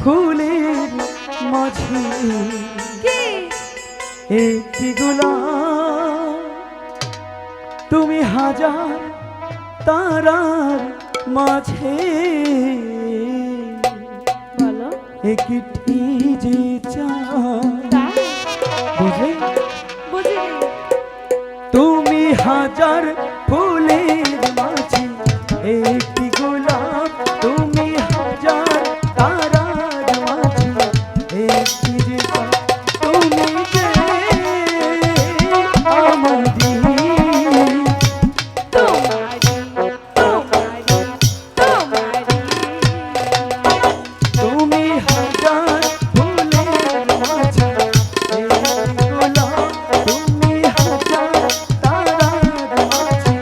ফুলের মাঝে একটি গোলাপ, তুমি হাজার তারার মাঝে বলো একটি যে চাঁদ। বুঝলে? বুঝিনি। তুমি হাজার ফুলের মাঝে একটি গোলাপ, তুমি হাজার তারার মাঝে একটি যে চাঁদ। তুমি যে আমার দিন, তোমারি তোমারি তোমারি তুমি হাজার ফুলের মাঝে একটি গোলাপ, তুমি হাজার তারার মাঝে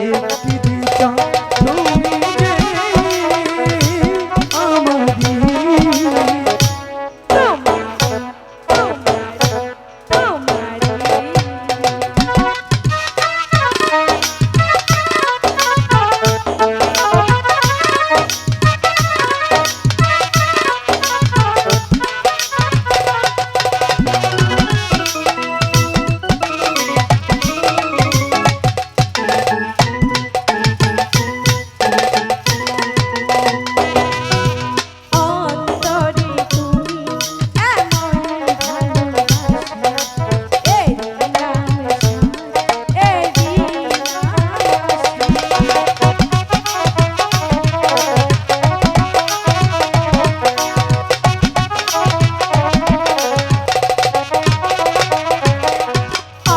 একটি যে চাঁদ। তুমি যে আমার দিন, অন্তরে তুমি এমন ভালোবাসা, এরি নামে এরি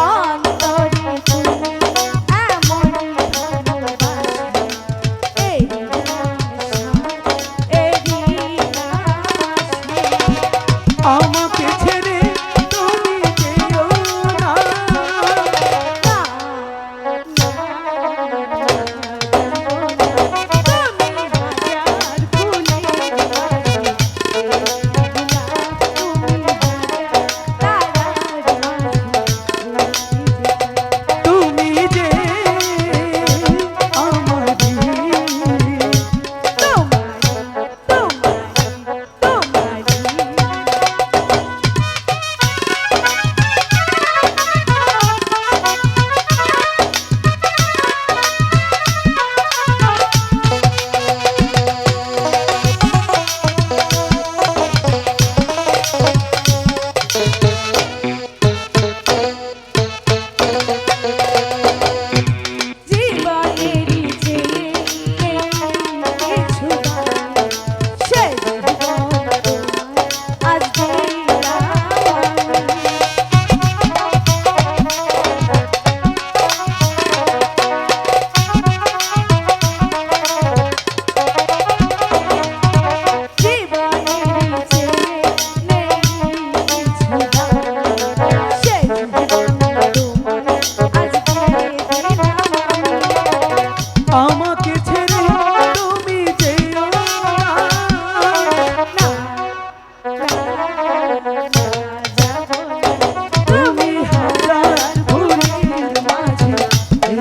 অন্তরে তুমি এমন ভালোবাসা, এরি আমাকে ছেড়ে তুমি যেও না। তুমি যে আমার দিন, আমাকে ছেড়ে তুমি যেও না। তুমি হাজার ফুলের মাঝে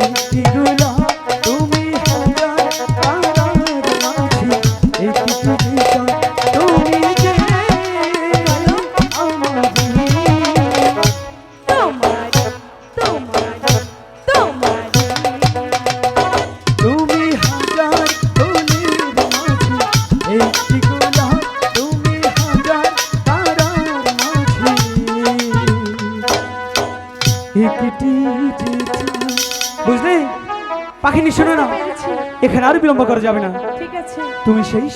একটি গোলাপ, তুমি হাজার তারার মাঝে একটি যে চাঁদ। তুমি যে আমার দিন, তুমি হাজার ফুলের মাঝে একটি গোলাপ, তুমি হাজার তারার মাঝে একটি যে চাঁদ। বুঝলে পাখিনি? শোনো না, এখানে আর বিলম্ব করা যাবে না। ঠিক আছে। তুমি সেই